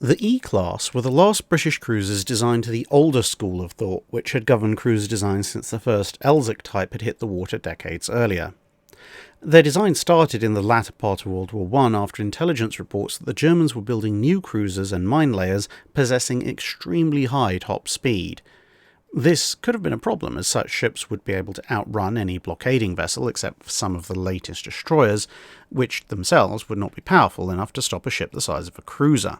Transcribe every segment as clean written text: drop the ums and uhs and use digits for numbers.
The E-class were the last British cruisers designed to the older school of thought, which had governed cruiser design since the first Elzec type had hit the water decades earlier. Their design started in the latter part of World War I after intelligence reports that the Germans were building new cruisers and mine layers possessing extremely high top speed. This could have been a problem, as such ships would be able to outrun any blockading vessel except for some of the latest destroyers, which themselves would not be powerful enough to stop a ship the size of a cruiser.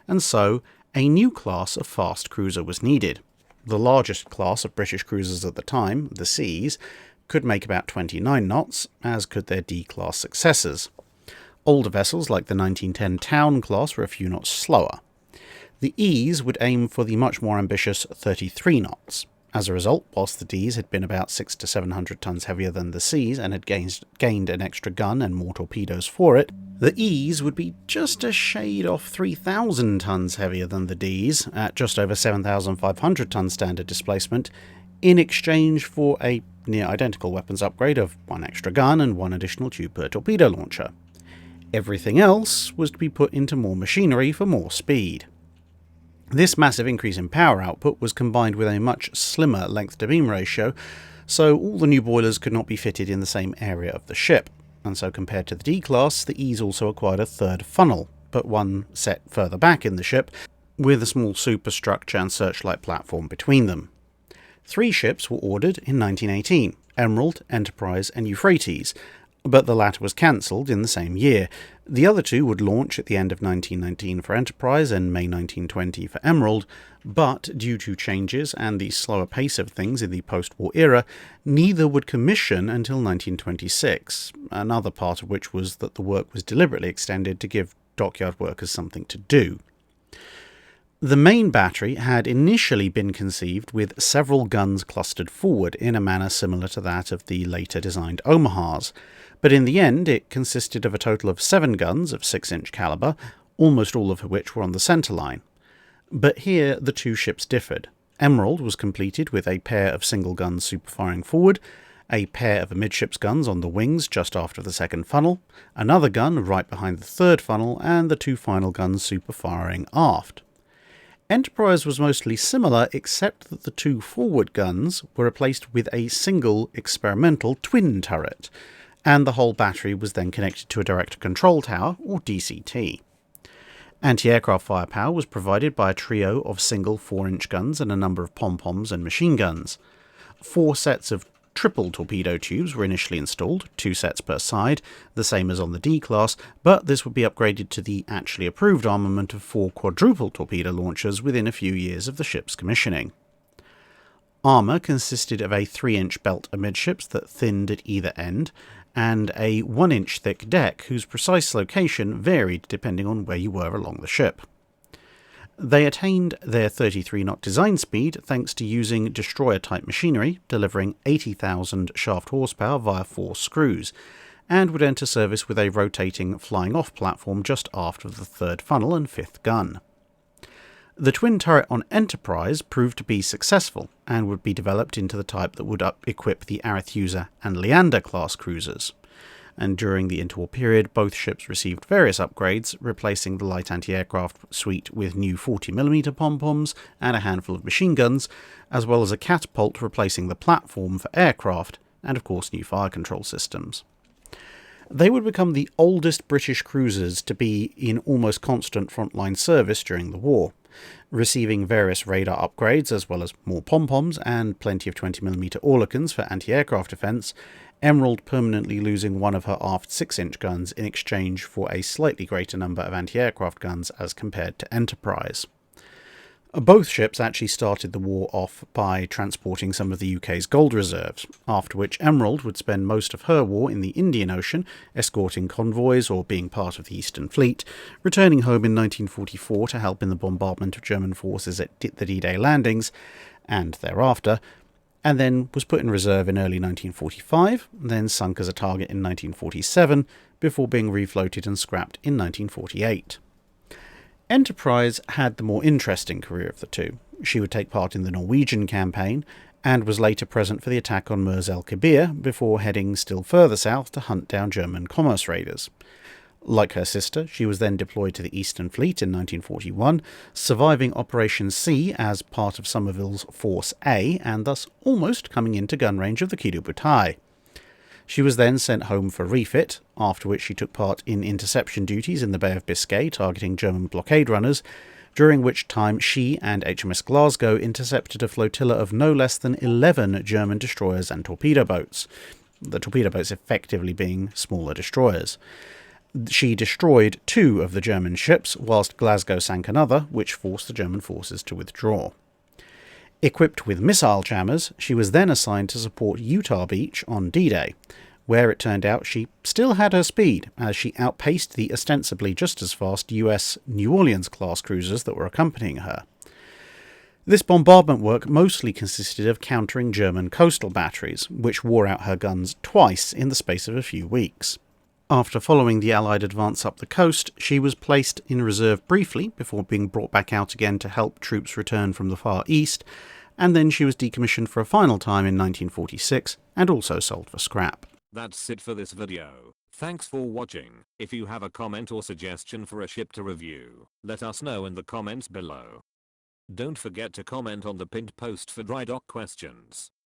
And so, a new class of fast cruiser was needed. The largest class of British cruisers at the time, the C's, could make about 29 knots, as could their D-class successors. Older vessels like the 1910 Town class were a few knots slower. The E's would aim for the much more ambitious 33 knots. As a result, whilst the D's had been about 600 to 700 tons heavier than the C's and had gained an extra gun and more torpedoes for it, the E's would be just a shade off 3,000 tons heavier than the D's, at just over 7,500 tons standard displacement, in exchange for a near-identical weapons upgrade of one extra gun and one additional tube per torpedo launcher. Everything else was to be put into more machinery for more speed. This massive increase in power output was combined with a much slimmer length-to-beam ratio, so all the new boilers could not be fitted in the same area of the ship, and so compared to the D-class, the E's also acquired a third funnel, but one set further back in the ship, with a small superstructure and searchlight platform between them. 3 ships were ordered in 1918, Emerald, Enterprise and Euphrates, but the latter was cancelled in the same year. The other 2 would launch at the end of 1919 for Enterprise and May 1920 for Emerald, but due to changes and the slower pace of things in the post-war era, neither would commission until 1926, another part of which was that the work was deliberately extended to give dockyard workers something to do. The main battery had initially been conceived with several guns clustered forward in a manner similar to that of the later designed Omahas, but in the end it consisted of a total of 7 guns of 6-inch caliber, almost all of which were on the centre line. But here the 2 ships differed. Emerald was completed with a pair of single guns superfiring forward, a pair of amidships guns on the wings just after the second funnel, another gun right behind the third funnel, and the 2 final guns superfiring aft. Enterprise was mostly similar, except that the 2 forward guns were replaced with a single experimental twin turret, and the whole battery was then connected to a direct control tower, or DCT. Anti-aircraft firepower was provided by a trio of single 4-inch guns and a number of pom-poms and machine guns. 4 sets of triple torpedo tubes were initially installed, 2 sets per side, the same as on the D-class, but this would be upgraded to the actually approved armament of 4 quadruple torpedo launchers within a few years of the ship's commissioning. Armour consisted of a 3-inch belt amidships that thinned at either end, and a 1-inch thick deck whose precise location varied depending on where you were along the ship. They attained their 33-knot design speed thanks to using destroyer-type machinery, delivering 80,000 shaft horsepower via 4 screws, and would enter service with a rotating flying-off platform just aft of the third funnel and 5th gun. The twin turret on Enterprise proved to be successful, and would be developed into the type that would equip the Arethusa and Leander class cruisers. And during the interwar period, both ships received various upgrades, replacing the light anti-aircraft suite with new 40mm pom-poms and a handful of machine guns, as well as a catapult replacing the platform for aircraft, and of course new fire control systems. They would become the oldest British cruisers to be in almost constant frontline service during the war, receiving various radar upgrades as well as more pom-poms and plenty of 20mm Oerlikons for anti-aircraft defence, Emerald permanently losing one of her aft 6-inch guns in exchange for a slightly greater number of anti-aircraft guns as compared to Enterprise. Both ships actually started the war off by transporting some of the UK's gold reserves, after which Emerald would spend most of her war in the Indian Ocean, escorting convoys or being part of the Eastern Fleet, returning home in 1944 to help in the bombardment of German forces at the D-Day landings, and thereafter, and then was put in reserve in early 1945, then sunk as a target in 1947, before being refloated and scrapped in 1948. Enterprise had the more interesting career of the 2. She would take part in the Norwegian campaign, and was later present for the attack on Mers el Kebir, before heading still further south to hunt down German commerce raiders. Like her sister, she was then deployed to the Eastern Fleet in 1941, surviving Operation C as part of Somerville's Force A, and thus almost coming into gun range of the Kido Butai. She was then sent home for refit, after which she took part in interception duties in the Bay of Biscay targeting German blockade runners, during which time she and HMS Glasgow intercepted a flotilla of no less than 11 German destroyers and torpedo boats, the torpedo boats effectively being smaller destroyers. She destroyed 2 of the German ships, whilst Glasgow sank another, which forced the German forces to withdraw. Equipped with missile jammers, she was then assigned to support Utah Beach on D-Day, where it turned out she still had her speed, as she outpaced the ostensibly just as fast US New Orleans-class cruisers that were accompanying her. This bombardment work mostly consisted of countering German coastal batteries, which wore out her guns twice in the space of a few weeks. After following the Allied advance up the coast, she was placed in reserve briefly before being brought back out again to help troops return from the Far East, and then she was decommissioned for a final time in 1946 and also sold for scrap. That's it for this video. Thanks for watching. If you have a comment or suggestion for a ship to review, let us know in the comments below. Don't forget to comment on the pinned post for dry dock questions.